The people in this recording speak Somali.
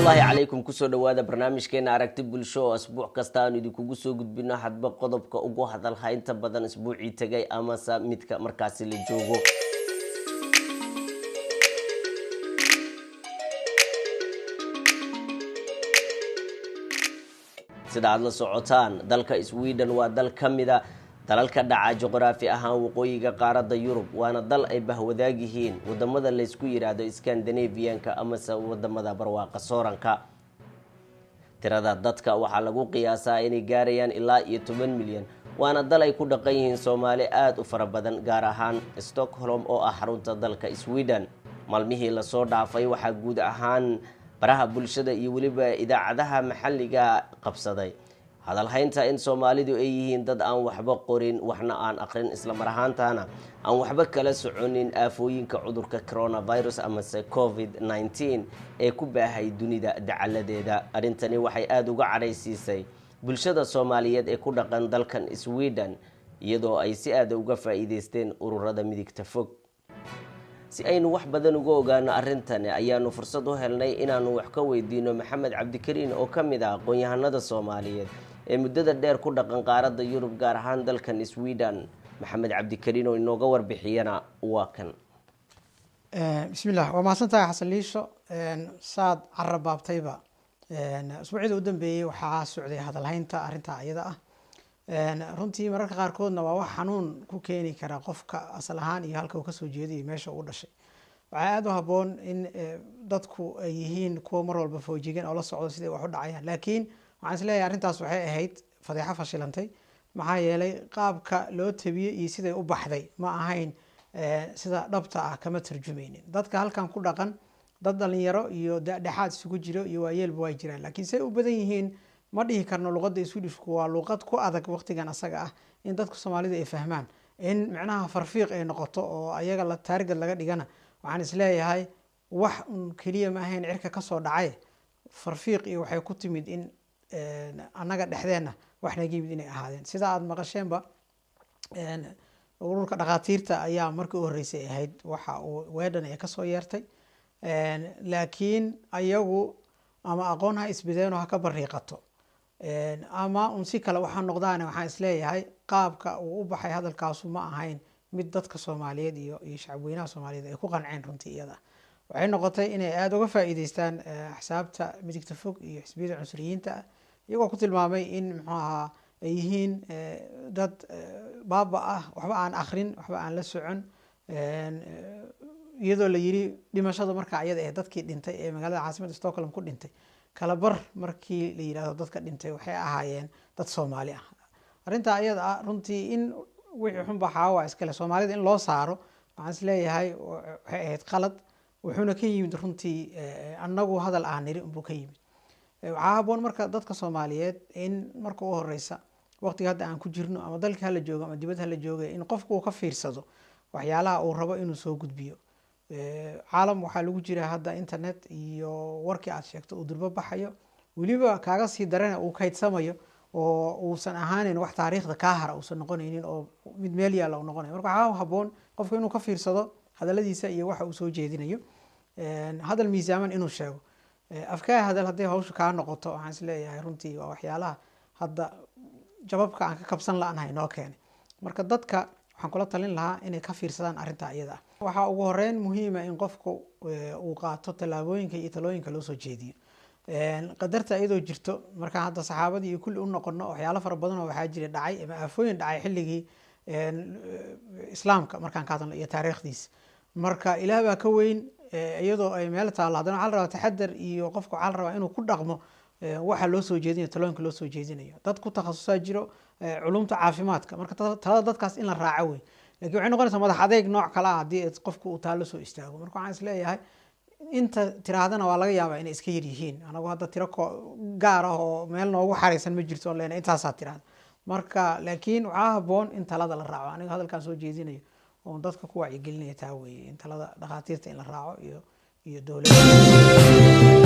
الله عليكم كسر دوادة برنامج كنا أركتب بالشو أسبوع كستان يدي كوجسو قد بنا حد بقضب كأوجه هذا الخاين تبدأ أسبوعي تجاي أما ساميت كمركز اللي جوجو sida aad la socotaan dalka Sweden waa dal kamida dalalka dhaca juqraafi ahaan waqooyiga qaaradda Yurub waana dal ay bahwadaag yihiin wadamada la isku yiraahdo Scandinavian-ka ama wadamada barwaaqa sooranka tirada dadka waxa lagu qiyaasaa inay gaarayaan ilaa 10 milyan waana dal ay ku dhaqan yihiin Soomaali aad u fara badan gaar ahaan Stockholm oo ah xarunta dalka Sweden maalmihii la soo dhaafay waxa guud ahaan baraha bulshada iyo waliba idaacadaha maxalliga qabsaday hadal haynta in Soomaalidu ay yihiin dad aan waxba qorin waxna aan aqrin isla mar ahaantaana aan waxba kala soconin aafooyinka cudurka coronavirus ama COVID-19 ee ku baahay dunida dacaladeeda arintani waxay aad uga careysiisay bulshada Soomaaliyeed ee ku dhaqan dalkan Sweden iyadoo ay si aad uga faa'iideysteen ururada midigta fog si aynu wax badan uga ogaano arintani ayaanu fursad u helnay inaanu wax ka weydiino Maxamed Cabdikariin oo kamid ah aqoon-yahanada Soomaaliyeed ee muddada dheer ku dhaqan qaaradda Yurub gaar ahaan dalkan Sweden Maxamed Cabdikariin oo inooga warbixiyana waa kan bismillaah waa maasantahay xasan liisho saad carababtayba usbuucida u dambeeyay waxa socday hadal haynta arinta ayada ah runtii mararka qaar koodna waa wax xanuun ku keeni kara qofka asal ahaan iyo halka uu ka soo jeeday meesha uu dhashay waxa aad u haboon in dadku ay yihiin kuwa mar walba foojigan oo la socdo sidii wax u dhacayaan laakiin waxaan isleeyahay arintaas waxay ahayd fadeexa fashilantay maxaa yeelay qaabka loo tabiyay iyo siday u baxday ma ahayn sida dhabta ah kama tarjumaynin dadka halkan ku dhaqan dad dhalinyaro iyo dhaxaad isugu jiro iyo waayeelba way jiraan laakiin say u badan yihiin ma dhihi karno luqadda Swedish-ku waa luqad ku adag waqtigan asaga ah in dadku Soomaalida ay fahmaan in macnaha farfiiq ay noqoto oo ayaga la taargad laga dhigana waxaan isleeyahay wax kaliya ma ahayn cirka ka soo dhacay farfiiq iyo waxay ku timid in anaga dhexdeena wax naga yimid inay ahaadeen sida aad maqasheenba ururka dhaqaatiirta ayaa markii u horeysay ahayd waxa uu weedhan ay ka soo yeertay laakiin ayagu ama aqoon ha isbedeno ha ka bariiqato ama si kale waxa noqdaan waxaan isleeyahay qaabka uu u baxay hadalkaas ma ahayn mid dadka Soomaaliyeed iyo shacabweynaha Soomaaliyeed ay ku qanceen runtii iyada waxay noqotay inay aad uga faa'iideystaan xisaabta midigta fog iyo xisbiyada cunsuriyiinta iyagoo ku tilmaamay in maxaa ay yihiin dad baaba ah waxba aan akhrin waxba aan la socon iyadoo la yiri dhimashada marka ayada ee dadkii dhintay ee magaalada caasimadda Stockholm ku dhintay kala bar markii la yiraahdo dadka dhintay waxay ahaayeen dad Soomaali ah arinta ayada runtii in wixii xun baxaa iskale Soomaalida in loo saaro waxaan isleeyahay waxay ahayd qalad wuxuuna ka yimid runtii annagu hadal aan niri buu ka yimid waxa haboon marka dadka Soomaaliyeed in marka u horeysa waqtiga hadda aan ku jirno ama dalka la joogo ama dibadda la joogo in qofku uu ka fiirsado waxyaalaha uu rabo inuu soo gudbiyo caalam waxa lagu jira hadda internet iyo warkii aad sheegto uu durba baxayo waliba kaaga sii darana uu kaydsamayo oo uusan ahaanin wax taariikhda ka hara uusan noqonaynin oo mid meel yaala uu noqonayo marka waxa haboon qofku inuu ka fiirsado hadaladiisa iyo waxa uu soo jeedinayo hadal miisaaman inuu sheego afkaa hadal haday hawshu ka noqoto waxaan isleeyahay runtii waa waxyaalaha hadda jababka aan ka kabsan laanahay noo keenay marka dadka waxaan kula talin lahaa inay ka fiirsadaan arinta iyada waxa ugu horeyn muhiim ah in qofku uu qaato talaabooyinka iyo talooyinka loo soo jeediyo qadarta iyadoo jirto marka hadda saxaabadii iyo kulli u noqono waxyaalo fara badan oo waxa jira dhacay ama aafooyin dhacay xilligii islaamka markaan ka hadalno iyo taariikhdiisa marka ilaah baa ka weyn iyadoo ay meel taalo hadana waxa la rabaa taxadar iyo qofku waxa la rabaa inuu ku dhaqmo waxa loo soo jeedinayo talooyinka loo soo jeedinayo dad ku takhasusaa jiro culumta caafimaadka marka talada dadkaas in la raaco weyn laakiin waxay noqonaysaa madax adeeg nooc kale ah hadii qofku uu taalo soo istaago marka waxaan isleeyahay inta tiraadana waa laga yaabaa inay iska yar yihiin anagu hadda tiro gaar ah oo meel noogu xareysan ma jirto oo leena intaas tiraada marka laakiin waxa haboon in talada la raaco aniga hadalkan soo jeedinayo oo dadka ku wacyi gelinaya taa weeye in talada dhaqaatiirta in la raaco iyo dawladda